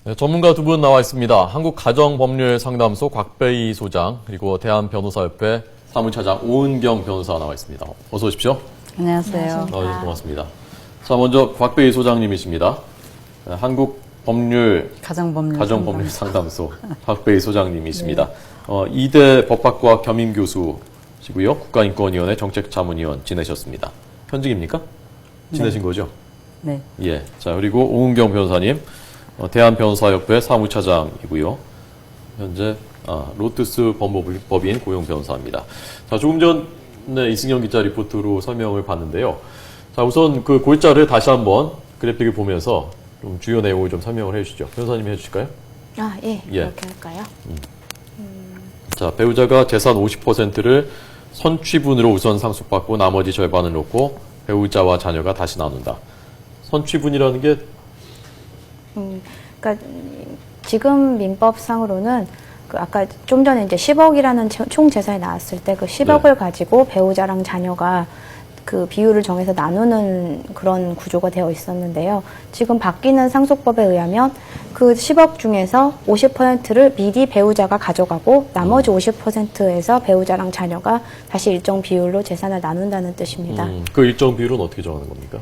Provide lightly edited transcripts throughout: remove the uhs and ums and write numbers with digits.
네, 전문가 두 분 나와 있습니다. 한국가정법률상담소 곽배희 소장, 그리고 대한변호사협회 사무차장 오은경 변호사 나와 있습니다. 어서 오십시오. 안녕하세요. 고맙습니다. 자, 먼저 곽배희 소장님이십니다. 가정법률상담소 곽배희 소장님이십니다. 이대 법학과 겸임교수시고요. 국가인권위원회 정책자문위원 지내셨습니다. 현직입니까? 지내신 거죠? 네. 예. 자, 그리고 오은경 변호사님. 대한변호사협회 사무차장이고요. 현재 로투스 법인 고용 변호사입니다. 자, 조금 전에 이승현 기자 리포트로 설명을 봤는데요. 자, 우선 그 골자를 다시 한번 그래픽을 보면서 좀 주요 내용을 좀 설명을 해주시죠. 변호사님이 해주실까요? 예. 예. 그렇게 할까요? 자, 배우자가 재산 50%를 선취분으로 우선 상속받고 나머지 절반을 놓고 배우자와 자녀가 다시 나눈다. 선취분이라는 게 그러니까 지금 민법상으로는 그 아까 좀 전에 이제 10억이라는 총 재산이 나왔을 때 그 10억을 가지고 배우자랑 자녀가 그 비율을 정해서 나누는 그런 구조가 되어 있었는데요. 지금 바뀌는 상속법에 의하면 그 10억 중에서 50%를 미리 배우자가 가져가고 나머지 50%에서 배우자랑 자녀가 다시 일정 비율로 재산을 나눈다는 뜻입니다. 그 일정 비율은 어떻게 정하는 겁니까?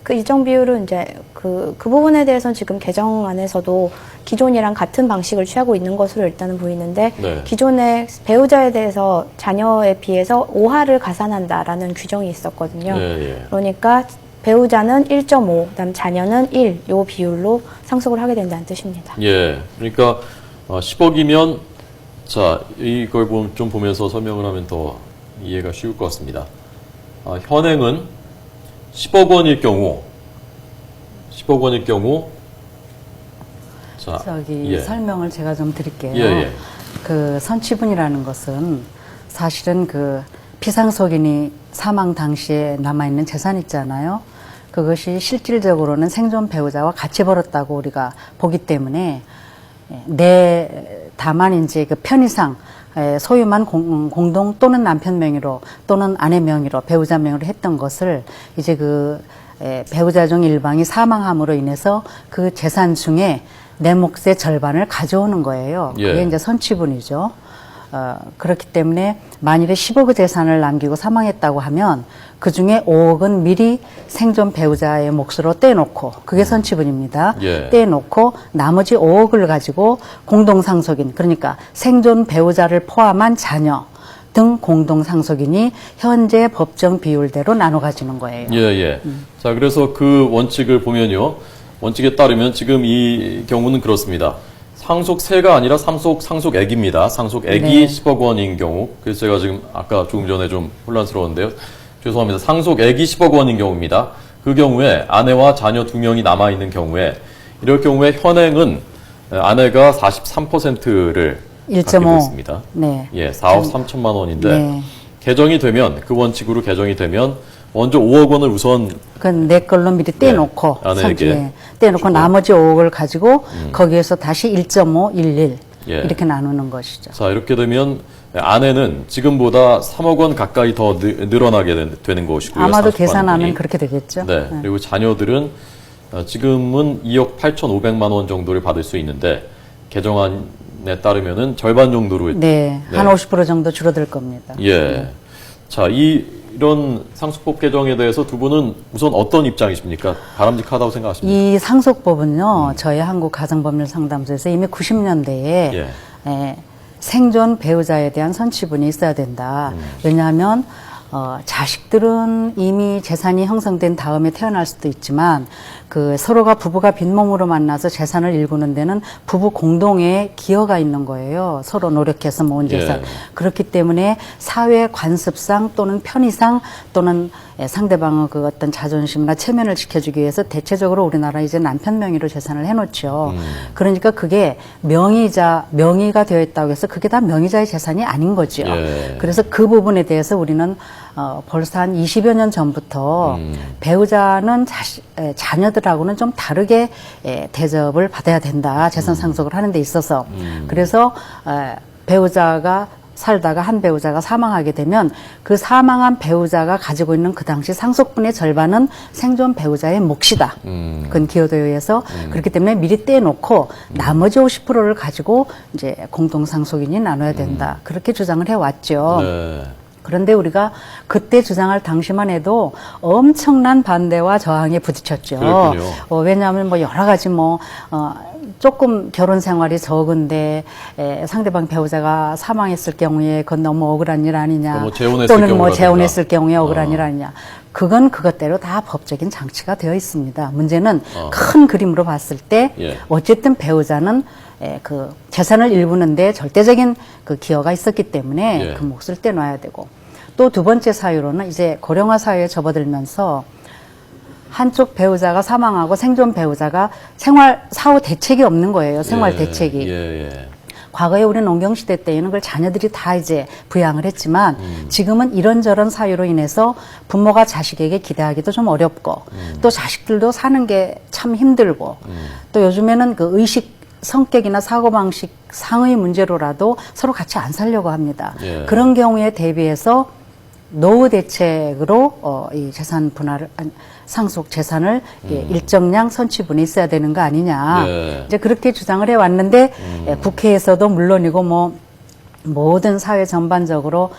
그 일정 비율은 이제 그 부분에 대해서는 지금 개정안에서도 기존이랑 같은 방식을 취하고 있는 것으로 일단은 보이는데 네. 기존에 배우자에 대해서 자녀에 비해서 5하를 가산한다라는 규정이 있었거든요. 예. 그러니까 배우자는 1.5, 그다음 자녀는 1, 요 비율로 상속을 하게 된다는 뜻입니다. 예. 그러니까 10억이면 자, 이걸 좀 보면서 설명을 하면 더 이해가 쉬울 것 같습니다. 현행은 10억 원일 경우 자, 저기 설명을 제가 좀 드릴게요. 예. 그 선취분이라는 것은 사실은 그 피상속인이 사망 당시에 남아있는 재산 있잖아요. 그것이 실질적으로는 생존 배우자와 같이 벌었다고 우리가 보기 때문에 다만 이제 그 편의상 소유만 공동 또는 남편 명의로 또는 아내 명의로 배우자 명의로 했던 것을 이제 그 배우자 중 일방이 사망함으로 인해서 그 재산 중에 내 몫의 절반을 가져오는 거예요. 예. 그게 이제 선취분이죠. 그렇기 때문에 만일에 10억의 재산을 남기고 사망했다고 하면 그 중에 5억은 미리 생존 배우자의 몫으로 떼놓고 그게 선취분입니다. 예. 떼놓고 나머지 5억을 가지고 공동상속인, 그러니까 생존 배우자를 포함한 자녀 등 공동상속인이 현재 법정 비율대로 나눠 가지는 거예요. 예. 자, 그래서 그 원칙을 보면요. 원칙에 따르면 지금 이 경우는 그렇습니다. 상속세가 아니라 상속액입니다. 상속액이 네. 10억 원인 경우. 그래서 제가 지금 아까 조금 전에 좀 혼란스러웠는데요. 죄송합니다. 상속액이 10억 원인 경우입니다. 그 경우에 아내와 자녀 2명이 남아있는 경우에 이럴 경우에 현행은 아내가 43%를 갖게 1.5. 됐습니다. 네. 예, 4억 3천만 원인데 네. 개정이 되면 그 원칙으로 개정이 되면 먼저 5억 원을 우선 그건 내 걸로 미리 떼놓고 아내에게 떼놓고 주고. 나머지 5억을 가지고 거기에서 다시 1.5, 11 예. 이렇게 나누는 것이죠. 자, 이렇게 되면 아내는 지금보다 3억 원 가까이 더 늘어나게 되는 것이고요. 아마도 상속받는 계산하면 분이. 그렇게 되겠죠. 네. 그리고 자녀들은 지금은 2억 8,500만 원 정도를 받을 수 있는데 개정안에 따르면은 절반 정도로 네, 한 50% 정도 줄어들 겁니다. 예. 네. 자, 이런 상속법 개정에 대해서 두 분은 우선 어떤 입장이십니까? 바람직하다고 생각하십니까? 이 상속법은요, 저희 한국가정법률상담소에서 이미 90년대에 예. 생존 배우자에 대한 선취분이 있어야 된다. 왜냐하면 자식들은 이미 재산이 형성된 다음에 태어날 수도 있지만 그 서로가 부부가 빈몸으로 만나서 재산을 일구는 데는 부부 공동의 기여가 있는 거예요. 서로 노력해서 모은 재산. 예. 그렇기 때문에 사회 관습상 또는 편의상 또는 상대방의 그 어떤 자존심이나 체면을 지켜주기 위해서 대체적으로 우리나라 이제 남편 명의로 재산을 해놓죠. 그러니까 그게 명의가 되어 있다고 해서 그게 다 명의자의 재산이 아닌 거죠. 예. 그래서 그 부분에 대해서 우리는 벌써 한 20여 년 전부터 배우자는 자녀들하고는 좀 다르게 대접을 받아야 된다. 재산 상속을 하는 데 있어서. 그래서 배우자가 살다가 한 배우자가 사망하게 되면 그 사망한 배우자가 가지고 있는 그 당시 상속분의 절반은 생존 배우자의 몫이다. 그건 기여도에 의해서 그렇기 때문에 미리 떼놓고 나머지 50%를 가지고 이제 공동 상속인이 나눠야 된다. 그렇게 주장을 해왔죠. 네. 그런데 우리가 그때 주장할 당시만 해도 엄청난 반대와 저항에 부딪혔죠. 그렇군요. 왜냐하면 뭐 여러 가지 조금 결혼 생활이 적은데 상대방 배우자가 사망했을 경우에 그건 너무 억울한 일 아니냐. 뭐 재혼했을 또는 뭐 경우라든가. 재혼했을 경우에 억울한 일 아니냐. 그건 그것대로 다 법적인 장치가 되어 있습니다. 문제는 큰 그림으로 봤을 때 예. 어쨌든 배우자는 그 재산을 일구는데 절대적인 그 기여가 있었기 때문에 예. 그 몫을 떼놔야 되고 또 두 번째 사유로는 이제 고령화 사회에 접어들면서 한쪽 배우자가 사망하고 생존 배우자가 생활 사후 대책이 없는 거예요. 생활 예, 대책이. 예. 과거에 우리 농경시대 때에는 그걸 자녀들이 다 이제 부양을 했지만 지금은 이런저런 사유로 인해서 부모가 자식에게 기대하기도 좀 어렵고 또 자식들도 사는 게 참 힘들고 또 요즘에는 그 의식 성격이나 사고방식 상의 문제로라도 서로 같이 안 살려고 합니다. 예. 그런 경우에 대비해서 노후 대책으로 이 재산 분할을 상속 재산을 일정량 선취분이 있어야 되는 거 아니냐. 예. 이제 그렇게 주장을 해 왔는데 국회에서도 물론이고 뭐 모든 사회 전반적으로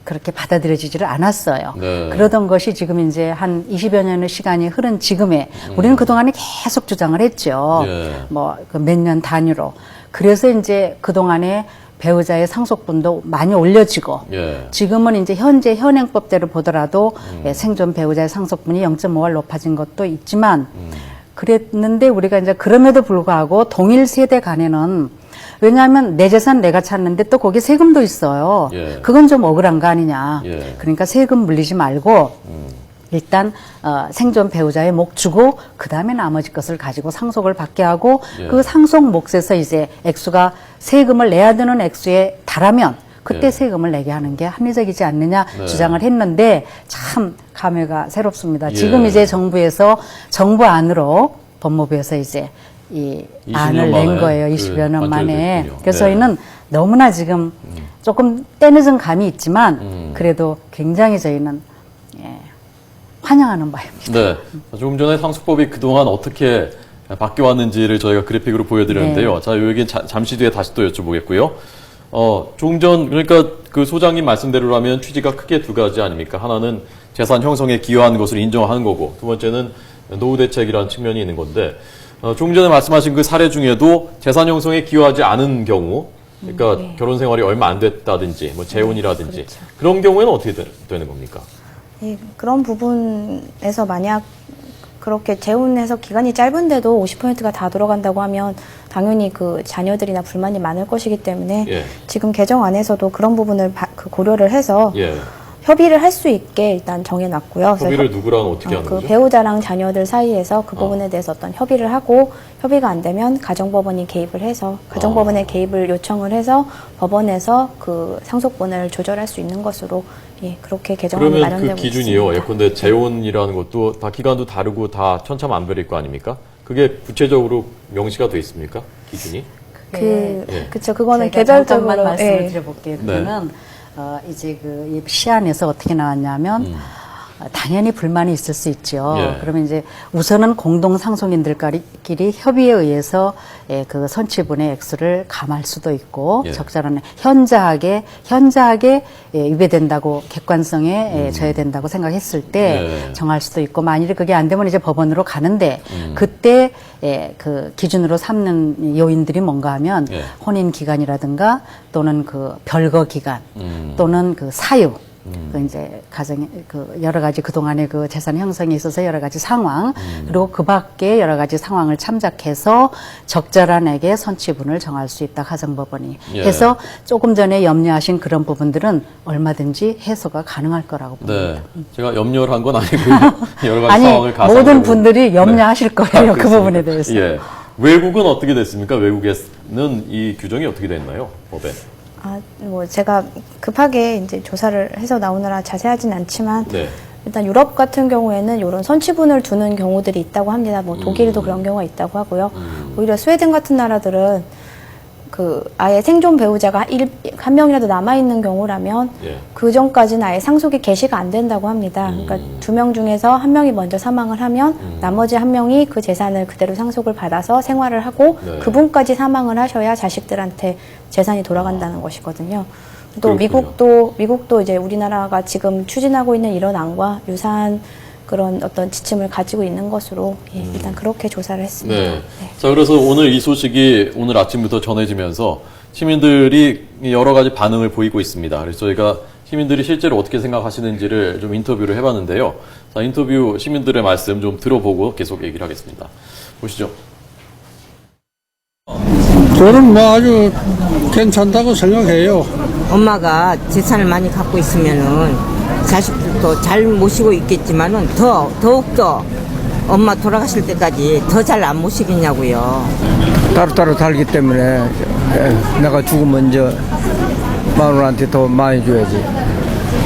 그렇게 받아들여지지를 않았어요. 네. 그러던 것이 지금 이제 한 20여 년의 시간이 흐른 지금에 우리는 그동안에 계속 주장을 했죠. 예. 뭐 그 몇 년 단위로. 그래서 이제 그동안에 배우자의 상속분도 많이 올려지고 예. 지금은 이제 현재 현행법대로 보더라도 생존 배우자의 상속분이 0.5알 높아진 것도 있지만 그랬는데 우리가 이제 그럼에도 불구하고 동일 세대 간에는 왜냐하면 내 재산 내가 찾는데 또 거기 세금도 있어요. 예. 그건 좀 억울한 거 아니냐. 예. 그러니까 세금 물리지 말고 일단 생존 배우자의 몫 주고 그다음에 나머지 것을 가지고 상속을 받게 하고 예. 그 상속 몫에서 이제 액수가 세금을 내야 되는 액수에 달하면 그때 예. 세금을 내게 하는 게 합리적이지 않느냐 네. 주장을 했는데 참 감회가 새롭습니다. 예. 지금 이제 정부에서 정부 안으로 법무부에서 이제 이 20년 안을 만에 낸 거예요. 그 20여 년 만에. 완결됐군요. 그래서 네. 저희는 너무나 지금 조금 때늦은 감이 있지만 그래도 굉장히 저희는 환영하는 바입니다. 네. 조금 전에 상속법이 그동안 어떻게 바뀌어왔는지를 저희가 그래픽으로 보여드렸는데요. 네. 자, 요 얘기는 잠시 뒤에 다시 또 여쭤보겠고요. 조금 전, 그러니까 그 소장님 말씀대로라면 취지가 크게 두 가지 아닙니까? 하나는 재산 형성에 기여한 것을 인정하는 거고, 두 번째는 노후 대책이라는 측면이 있는 건데, 조금 전에 말씀하신 그 사례 중에도 재산 형성에 기여하지 않은 경우, 그러니까 네. 결혼 생활이 얼마 안 됐다든지, 뭐 재혼이라든지, 그렇죠. 그런 경우에는 어떻게 되는 겁니까? 예, 그런 부분에서 만약 그렇게 재혼해서 기간이 짧은데도 50%가 다 들어간다고 하면 당연히 그 자녀들이나 불만이 많을 것이기 때문에 예. 지금 개정안에서도 그런 부분을 고려를 해서 예. 협의를 할 수 있게 일단 정해놨고요. 그래서 협의를 누구랑 어떻게 하는 그 거죠? 배우자랑 자녀들 사이에서 그 부분에 대해서 어떤 협의를 하고 협의가 안 되면 가정법원이 개입을 해서 가정법원의 개입을 요청을 해서 법원에서 그 상속분을 조절할 수 있는 것으로 그렇게 개정안이 그러면 마련되고 그 기준이요. 있습니다. 예컨대 재혼이라는 것도 다 기간도 다르고 다 천차만별일 거 아닙니까? 그게 구체적으로 명시가 돼 있습니까? 기준이? 예. 그쵸. 그거는 제가 개별적으로 잠깐만 말씀을 예. 드려볼게요. 네. 그거는 이제 그 시안에서 어떻게 나왔냐면 당연히 불만이 있을 수 있죠. 예. 그러면 이제 우선은 공동 상속인들끼리 협의에 의해서 그 선취분의 액수를 감할 수도 있고 예. 적절한 현저하게 위배된다고 객관성에 저해된다고 생각했을 때 예. 정할 수도 있고 만일에 그게 안 되면 이제 법원으로 가는데 그때 그 기준으로 삼는 요인들이 뭔가 하면 예. 혼인 기간이라든가 또는 그 별거 기간 또는 그 사유 그 이제 가정의 그 여러 가지 그동안의 그 재산 형성에 있어서 여러 가지 상황 그리고 그 밖에 여러 가지 상황을 참작해서 적절한에게 선취분을 정할 수 있다 가정법원이 예. 해서 조금 전에 염려하신 그런 부분들은 얼마든지 해소가 가능할 거라고 봅니다. 네. 제가 염려를 한 건 아니고요. 여러 가지 아니 상황을 가상으로. 모든 분들이 염려하실 거예요. 그 그렇습니까? 부분에 대해서. 예. 외국은 어떻게 됐습니까? 외국에는 이 규정이 어떻게 됐나요? 법에. 뭐 제가 급하게 이제 조사를 해서 나오느라 자세하진 않지만 네. 일단 유럽 같은 경우에는 이런 선취분을 두는 경우들이 있다고 합니다. 뭐 독일도 그런 경우가 있다고 하고요. 오히려 스웨덴 같은 나라들은 그 아예 생존 배우자가 한 명이라도 남아있는 경우라면 예. 그 전까지는 아예 상속이 개시가 안 된다고 합니다. 그러니까 2명 중에서 1명이 먼저 사망을 하면 나머지 1명이 그 재산을 그대로 상속을 받아서 생활을 하고 네. 그분까지 사망을 하셔야 자식들한테 재산이 돌아간다는 것이거든요. 또 그렇군요. 미국도 이제 우리나라가 지금 추진하고 있는 이런 안과 유사한 그런 어떤 지침을 가지고 있는 것으로 일단 그렇게 조사를 했습니다. 네. 네. 자, 그래서 오늘 이 소식이 오늘 아침부터 전해지면서 시민들이 여러 가지 반응을 보이고 있습니다. 그래서 저희가 시민들이 실제로 어떻게 생각하시는지를 좀 인터뷰를 해봤는데요. 자, 인터뷰 시민들의 말씀 좀 들어보고 계속 얘기를 하겠습니다. 보시죠. 저는 뭐 아주 괜찮다고 생각해요. 엄마가 재산을 많이 갖고 있으면은 자식들도 잘 모시고 있겠지만은 더욱더 엄마 돌아가실 때까지 더 잘 안 모시겠냐고요. 따로따로 살기 때문에 내가 죽으면 이제 마누라한테 더 많이 줘야지.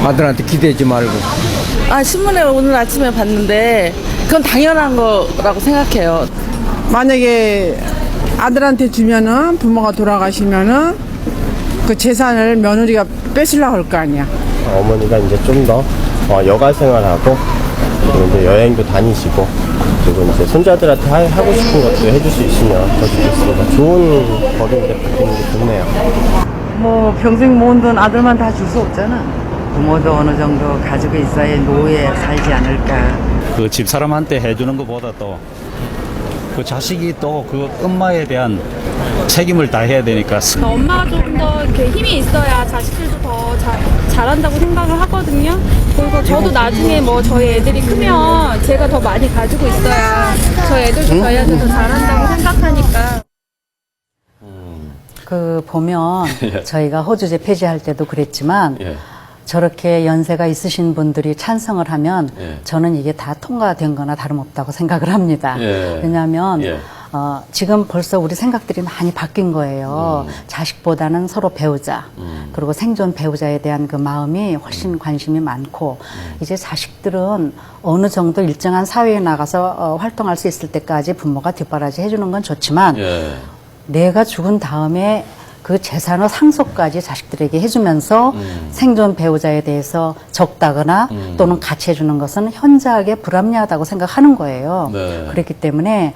아들한테 기대지 말고. 신문에 오늘 아침에 봤는데 그건 당연한 거라고 생각해요. 만약에 아들한테 주면은 부모가 돌아가시면은 그 재산을 며느리가 뺏으려고 할 거 아니야. 어머니가 이제 좀 더 여가 생활하고 그리고 이제 여행도 다니시고 그리고 이제 손자들한테 하고 싶은 것도 해줄 수 있으면 더 좋겠습니다. 좋은 법인데 바뀌는 게 좋네요. 뭐 평생 모은 돈 아들만 다 줄 수 없잖아. 부모도 어느 정도 가지고 있어야 노후에 살지 않을까. 그 집사람한테 해주는 것보다도 그 자식이 또 그 엄마에 대한 책임을 다해야 되니까. 엄마가 좀 더 이렇게 힘이 있어야 자식들도 더 잘한다고 생각을 하거든요. 그리고 저도 나중에 뭐 저희 애들이 크면 제가 더 많이 가지고 있어야 저희 애들도 저희한테 더 잘한다고 생각하니까. 그 보면 예. 저희가 호주제 폐지할 때도 그랬지만 예. 저렇게 연세가 있으신 분들이 찬성을 하면 예. 저는 이게 다 통과된 거나 다름없다고 생각을 합니다. 예. 왜냐하면 예. 지금 벌써 우리 생각들이 많이 바뀐 거예요. 자식보다는 서로 배우자, 그리고 생존 배우자에 대한 그 마음이 훨씬 관심이 많고, 이제 자식들은 어느 정도 일정한 사회에 나가서 활동할 수 있을 때까지 부모가 뒷바라지 해주는 건 좋지만, 예. 내가 죽은 다음에 그 재산의 상속까지 자식들에게 해주면서 생존 배우자에 대해서 적다거나 또는 같이 해주는 것은 현저하게 불합리하다고 생각하는 거예요. 네. 그렇기 때문에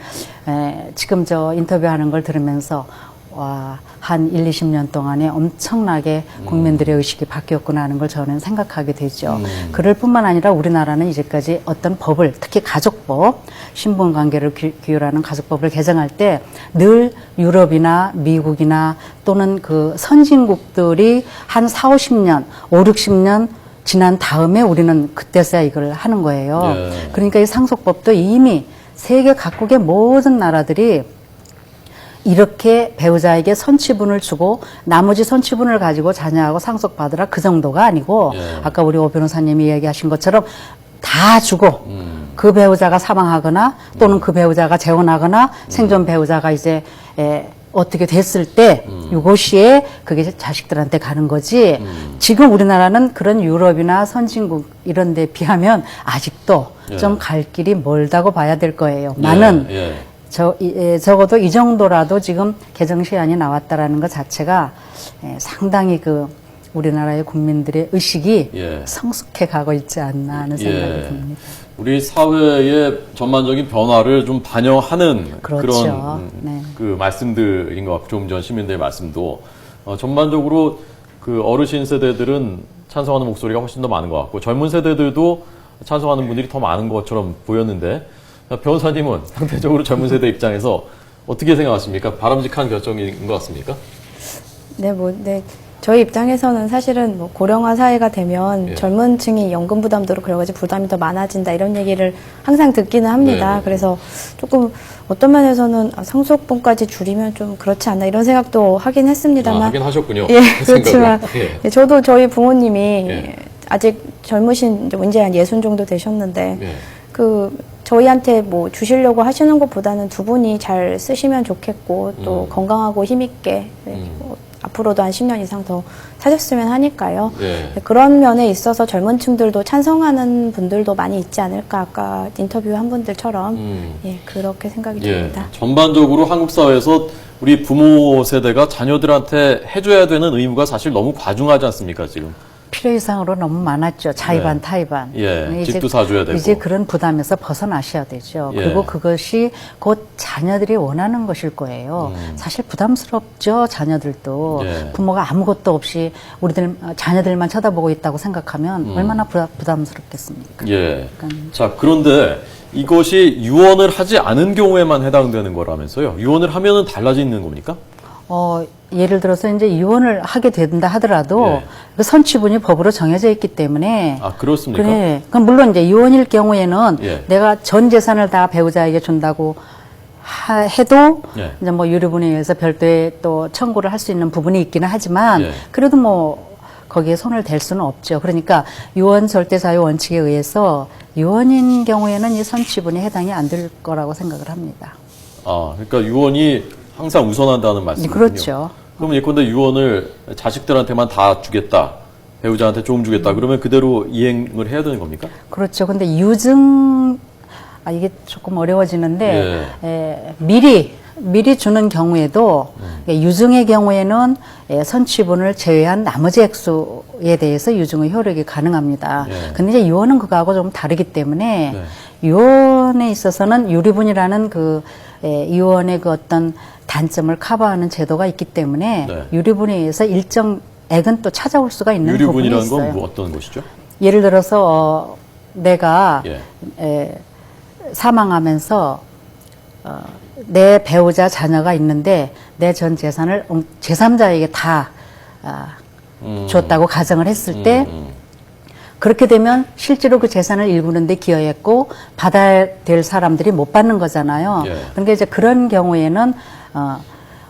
지금 저 인터뷰하는 걸 들으면서 와, 한 1, 20년 동안에 엄청나게 국민들의 의식이 바뀌었구나 하는 걸 저는 생각하게 되죠. 그럴 뿐만 아니라 우리나라는 이제까지 어떤 법을, 특히 가족법, 신분관계를 규율하는 가족법을 개정할 때 늘 유럽이나 미국이나 또는 그 선진국들이 한 4, 50년, 5, 60년 지난 다음에 우리는 그때서야 이걸 하는 거예요. 예. 그러니까 이 상속법도 이미 세계 각국의 모든 나라들이 이렇게 배우자에게 선취분을 주고 나머지 선취분을 가지고 자녀하고 상속받으라 그 정도가 아니고 예. 아까 우리 오 변호사님이 얘기하신 것처럼 다 주고 그 배우자가 사망하거나 또는 그 배우자가 재혼하거나 생존 배우자가 이제 어떻게 됐을 때 이것이 그게 자식들한테 가는 거지. 지금 우리나라는 그런 유럽이나 선진국 이런 데 비하면 아직도 예. 좀 갈 길이 멀다고 봐야 될 거예요. 나는 예. 적어도 이 정도라도 지금 개정 시안이 나왔다라는 것 자체가 상당히 그 우리나라의 국민들의 의식이 예. 성숙해 가고 있지 않나 하는 생각이 듭니다. 우리 사회의 전반적인 변화를 좀 반영하는 그렇죠. 그런 네. 그 말씀들인 것 같고 조금 전 시민들의 말씀도 전반적으로 그 어르신 세대들은 찬성하는 목소리가 훨씬 더 많은 것 같고 젊은 세대들도 찬성하는 분들이 더 많은 것처럼 보였는데 변호사님은 상대적으로 젊은 세대 입장에서 어떻게 생각하십니까? 바람직한 결정인 것 같습니까? 네. 저희 입장에서는 사실은 뭐 고령화 사회가 되면 예. 젊은 층이 연금 부담도로 그래가지고 부담이 더 많아진다 이런 얘기를 항상 듣기는 합니다. 네. 그래서 조금 어떤 면에서는 상속분까지 줄이면 좀 그렇지 않나 이런 생각도 하긴 했습니다만. 하긴 하셨군요. 예, 그렇지만 예. 예, 저도 저희 부모님이 예. 아직 젊으신 이제 한 60 정도 되셨는데 예. 그 저희한테 뭐 주시려고 하시는 것보다는 두 분이 잘 쓰시면 좋겠고 또 건강하고 힘있게 앞으로도 한 10년 이상 더 사셨으면 하니까요. 예. 그런 면에 있어서 젊은 층들도 찬성하는 분들도 많이 있지 않을까 아까 인터뷰한 분들처럼 예, 그렇게 생각이 예. 듭니다. 전반적으로 한국 사회에서 우리 부모 세대가 자녀들한테 해줘야 되는 의무가 사실 너무 과중하지 않습니까, 지금? 필요 이상으로 너무 많았죠. 자의반, 네. 타의반. 예, 이제 집도 사줘야 되고. 이제 그런 부담에서 벗어나셔야 되죠. 예. 그리고 그것이 곧 자녀들이 원하는 것일 거예요. 사실 부담스럽죠, 자녀들도. 예. 부모가 아무것도 없이 우리들, 자녀들만 쳐다보고 있다고 생각하면 얼마나 부담스럽겠습니까? 예. 그러니까 자, 그런데 이것이 유언을 하지 않은 경우에만 해당되는 거라면서요. 유언을 하면은 달라지는 겁니까? 예를 들어서 이제 유언을 하게 된다 하더라도 예. 그 선취분이 법으로 정해져 있기 때문에 아, 그렇습니까? 그래. 그럼 물론 이제 유언일 경우에는 예. 내가 전 재산을 다 배우자에게 준다고 해도 예. 이제 뭐 유류분에 의해서 별도의 또 청구를 할 수 있는 부분이 있기는 하지만 예. 그래도 뭐 거기에 손을 댈 수는 없죠. 그러니까 유언 절대 사유 원칙에 의해서 유언인 경우에는 이 선취분이 해당이 안 될 거라고 생각을 합니다. 아, 그러니까 유언이 항상 우선한다는 말씀이군요. 그렇죠. 그럼 예컨대 유언을 자식들한테만 다 주겠다. 배우자한테 조금 주겠다. 그러면 그대로 이행을 해야 되는 겁니까? 그렇죠. 근데 유증, 이게 조금 어려워지는데, 미리 주는 경우에도, 유증의 경우에는 선취분을 제외한 나머지 액수에 대해서 유증의 효력이 가능합니다. 예. 근데 이제 유언은 그거하고 좀 다르기 때문에, 네. 유언에 있어서는 유리분이라는 유언의 그 어떤 단점을 커버하는 제도가 있기 때문에, 네. 유리분에 의해서 일정 액은 또 찾아올 수가 있는 부분이 유리분이라는 있어요. 건 뭐 어떤 것이죠? 예를 들어서 내가 예. 사망하면서 내 배우자 자녀가 있는데 내 전 재산을 제3자에게 다 줬다고 가정을 했을 때 그렇게 되면 실제로 그 재산을 일구는 데 기여했고 받아야 될 사람들이 못 받는 거잖아요. 예. 그러니까 이제 그런 경우에는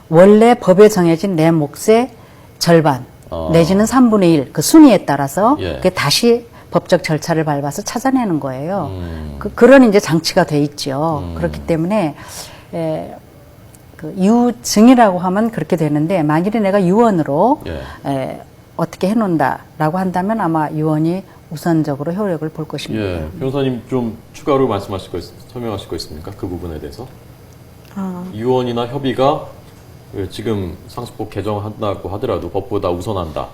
원래 법에 정해진 내 몫의 절반 내지는 3분의 1 그 순위에 따라서 예. 그게 다시 법적 절차를 밟아서 찾아내는 거예요. 그런 이제 장치가 돼 있죠. 그렇기 때문에 그 유증이라고 하면 그렇게 되는데 만일에 내가 유언으로 어떻게 해놓는다라고 한다면 아마 유언이 우선적으로 효력을 볼 것입니다. 예. 변호사님 좀 추가로 설명하실 거 있습니까? 그 부분에 대해서. 유언이나 협의가 지금 상속법 개정한다고 하더라도 법보다 우선한다.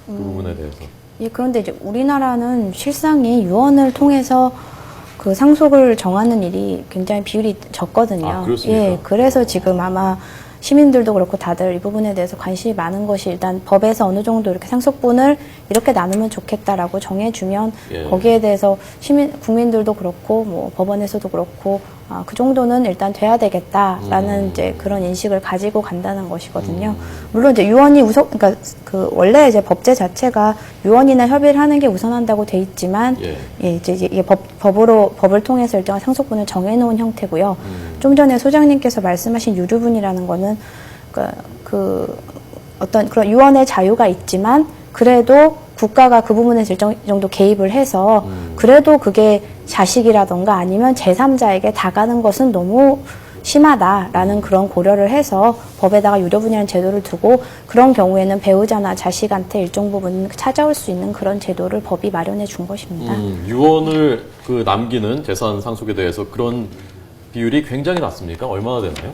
그 부분에 대해서. 예, 그런데 이제 우리나라는 실상이 유언을 통해서 그 상속을 정하는 일이 굉장히 비율이 적거든요. 아, 그렇습니까? 예, 그래서 지금 아마 시민들도 그렇고 다들 이 부분에 대해서 관심이 많은 것이 일단 법에서 어느 정도 이렇게 상속분을 이렇게 나누면 좋겠다라고 정해주면 예. 거기에 대해서 국민들도 그렇고 뭐 법원에서도 그렇고 그 정도는 일단 돼야 되겠다라는 이제 그런 인식을 가지고 간다는 것이거든요. 물론 이제 유언이 그러니까 그 원래 이제 법제 자체가 유언이나 협의를 하는 게 우선한다고 돼 있지만 이제 이게 법을 통해서 일정한 상속분을 정해놓은 형태고요. 좀 전에 소장님께서 말씀하신 유류분이라는 거는 그 어떤 그런 유언의 자유가 있지만 그래도 국가가 그 부분에서 일정 정도 개입을 해서 그래도 그게 자식이라던가 아니면 제3자에게 다 가는 것은 너무 심하다라는 그런 고려를 해서 법에다가 유료분이라는 제도를 두고 그런 경우에는 배우자나 자식한테 일정 부분 찾아올 수 있는 그런 제도를 법이 마련해 준 것입니다. 유언을 남기는 재산 상속에 대해서 그런 비율이 굉장히 낮습니까? 얼마나 되나요?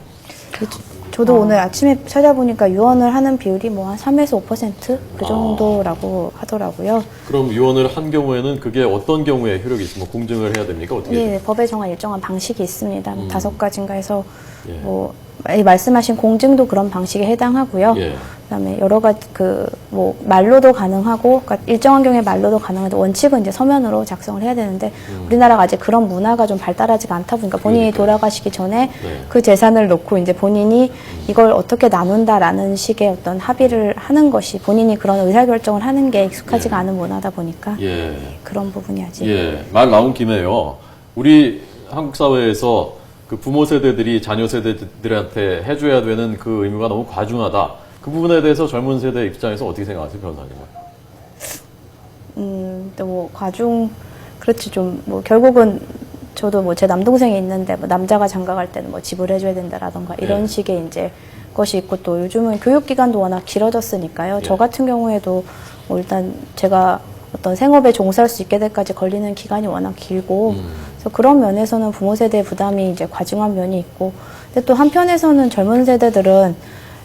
저도 오늘 아침에 찾아보니까 유언을 하는 비율이 뭐 한 3에서 5% 그 정도라고 하더라고요. 그럼 유언을 한 경우에는 그게 어떤 경우에 효력이 있습니까? 공증을 해야 됩니까? 어떻게? 예, 법에 정한 일정한 방식이 있습니다. 5가지인가 해서 뭐 말씀하신 공증도 그런 방식에 해당하고요. 그다음에 여러 가지 뭐 말로도 가능하고 그러니까 일정한 경우에 말로도 가능한데 원칙은 이제 서면으로 작성을 해야 되는데 우리나라가 아직 그런 문화가 좀 발달하지가 않다 보니까 본인이 돌아가시기 전에 그 재산을 놓고 이제 본인이 이걸 어떻게 나눈다라는 식의 어떤 합의를 하는 것이 본인이 그런 의사결정을 하는 게 익숙하지가 않은 문화다 보니까 그런 부분이 아직 말 나온 김에요. 우리 한국 사회에서 그 부모 세대들이 자녀 세대들한테 해줘야 되는 그 의무가 너무 과중하다. 그 부분에 대해서 젊은 세대 입장에서 어떻게 생각하세요, 변호사님은? 또 뭐 과중 그렇지 좀 뭐 결국은 저도 뭐 제 남동생이 있는데 뭐 남자가 장가갈 때는 뭐 집을 해줘야 된다라던가 이런 식의 이제 것이 있고 또 요즘은 교육 기간도 워낙 길어졌으니까요. 저 같은 경우에도 뭐 일단 제가 어떤 생업에 종사할 수 있게 될까지 걸리는 기간이 워낙 길고 그래서 그런 면에서는 부모 세대의 부담이 이제 과중한 면이 있고 근데 또 한편에서는 젊은 세대들은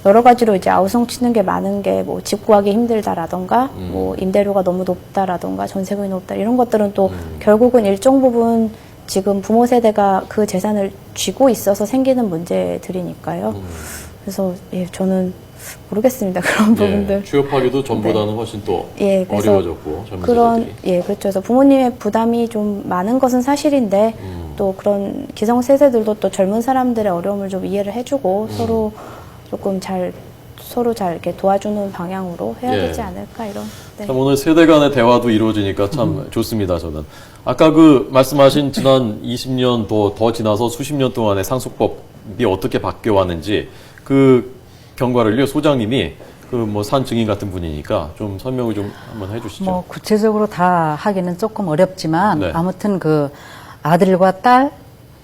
여러 가지로 이제 아우성치는 게 많은 게 뭐 집 구하기 힘들다라던가 뭐 임대료가 너무 높다라던가 전세금이 높다 이런 것들은 또 결국은 일정 부분 지금 부모 세대가 그 재산을 쥐고 있어서 생기는 문제들이니까요. 그래서 예, 저는 모르겠습니다. 그런 부분들. 취업하기도 전보다는 훨씬 또 예, 그래서 어려워졌고 젊은 그런 세대들이. 예, 그렇죠. 그래서 부모님의 부담이 좀 많은 것은 사실인데 또 그런 기성 세대들도 또 젊은 사람들의 어려움을 좀 이해를 해주고 서로 조금 서로 잘 이렇게 도와주는 방향으로 해야 예. 되지 않을까 이런. 네. 참 오늘 세대 간의 대화도 이루어지니까 참 좋습니다. 저는 아까 그 말씀하신 지난 20년 더 지나서 수십 년 동안의 상속법이 어떻게 바뀌어 왔는지 그 경과를요 소장님이 그 뭐 산 증인 같은 분이니까 좀 설명을 좀 한번 해주시죠. 뭐 구체적으로 다 하기는 조금 어렵지만 네. 아무튼 그 아들과 딸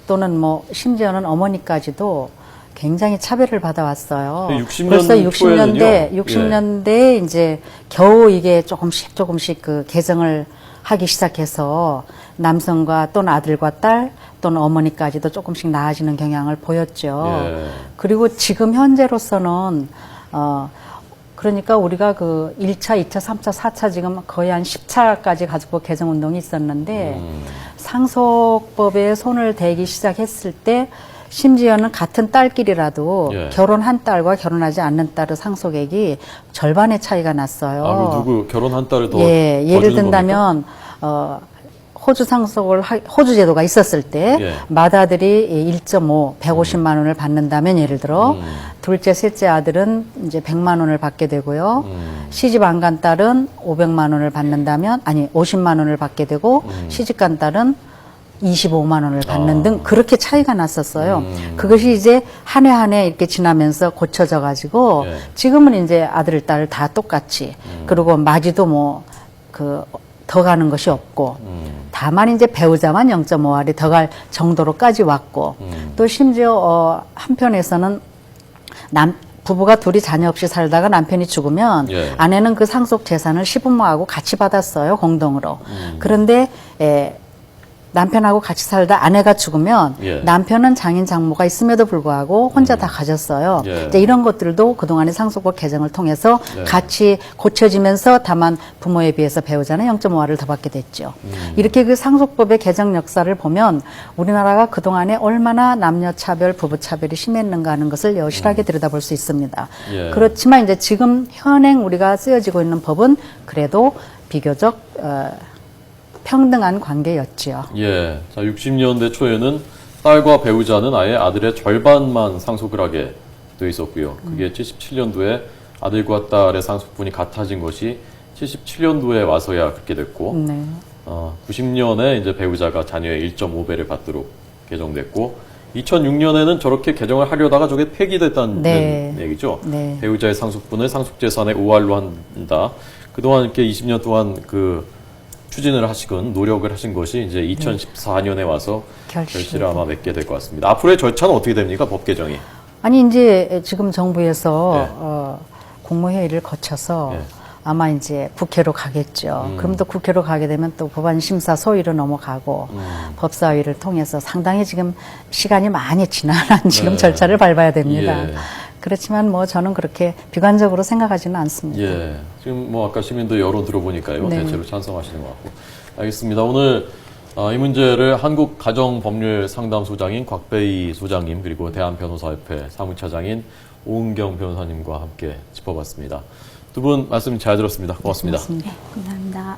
또는 뭐 심지어는 어머니까지도 굉장히 차별을 받아왔어요. 60년 벌써 60년대 초에는요. 60년대에 이제 겨우 이게 조금씩 그 개정을 하기 시작해서 남성과 또는 아들과 딸 또는 어머니까지도 조금씩 나아지는 경향을 보였죠. 예. 그리고 지금 현재로서는 그러니까 우리가 그 1차, 2차, 3차, 4차 지금 거의 한 10차까지 가지고 개정 운동이 있었는데 상속법에 손을 대기 시작했을 때 심지어는 같은 딸끼리라도 예. 결혼한 딸과 결혼하지 않는 딸의 상속액이 절반의 차이가 났어요. 아, 그 누구 결혼한 딸을 더 예, 더 예를 주는 든다면 호주 상속을 호주 제도가 있었을 때 예. 맏아들이 1.5 150만 원을 받는다면 예를 들어 둘째 셋째 아들은 이제 100만 원을 받게 되고요. 시집 안 간 딸은 500만 원을 받는다면 아니 50만 원을 받게 되고 시집 간 딸은 25만 원을 받는 등 그렇게 차이가 났었어요. 그것이 이제 한 해 한 해 이렇게 지나면서 고쳐져 가지고 예. 지금은 이제 아들 딸 다 똑같이 그리고 마지도 뭐 그 더 가는 것이 없고 다만 이제 배우자만 0.5알이 더 갈 정도로까지 왔고 또 심지어 한편에서는 부부가 둘이 자녀 없이 살다가 남편이 죽으면 예. 아내는 그 상속 재산을 시부모하고 같이 받았어요, 공동으로. 그런데 남편하고 같이 살다 아내가 죽으면 예. 남편은 장인 장모가 있음에도 불구하고 혼자 다 가졌어요. 예. 이제 이런 것들도 그동안의 상속법 개정을 통해서 네. 같이 고쳐지면서 다만 부모에 비해서 배우자는 0.5알을 더 받게 됐죠. 이렇게 그 상속법의 개정 역사를 보면 우리나라가 그동안에 얼마나 남녀차별, 부부차별이 심했는가 하는 것을 여실하게 들여다볼 수 있습니다. 예. 그렇지만 이제 지금 현행 우리가 쓰여지고 있는 법은 그래도 비교적 평등한 관계였지요. 예. 자, 60년대 초에는 딸과 배우자는 아예 아들의 절반만 상속을 하게 돼 있었고요. 그게 77년도에 아들과 딸의 상속분이 같아진 것이 77년도에 와서야 그렇게 됐고, 네. 90년에 이제 배우자가 자녀의 1.5배를 받도록 개정됐고, 2006년에는 저렇게 개정을 하려다가 저게 폐기됐다는 네. 얘기죠. 네. 배우자의 상속분을 상속재산의 5할로 한다. 그동안 이렇게 20년 동안 그 추진을 하시건 노력을 하신 것이 이제 2014년에 와서 결실을 아마 맺게 될 것 같습니다. 앞으로의 절차는 어떻게 됩니까? 법 개정이. 아니 이제 지금 정부에서 국무회의를 거쳐서 예. 아마 이제 국회로 가겠죠. 그럼 또 국회로 가게 되면 또 법안 심사 소위로 넘어가고 법사위를 통해서 상당히 지금 시간이 많이 지난한 지금 네. 절차를 밟아야 됩니다. 예. 그렇지만 뭐 저는 그렇게 비관적으로 생각하지는 않습니다. 예. 지금 뭐 아까 시민들 여론 들어보니까요. 네. 대체로 찬성하시는 것 같고. 알겠습니다. 오늘 이 문제를 한국가정법률상담소장인 곽배희 소장님 그리고 대한변호사협회 사무차장인 오은경 변호사님과 함께 짚어봤습니다. 두 분 말씀 잘 들었습니다. 고맙습니다. 고맙습니다. 감사합니다.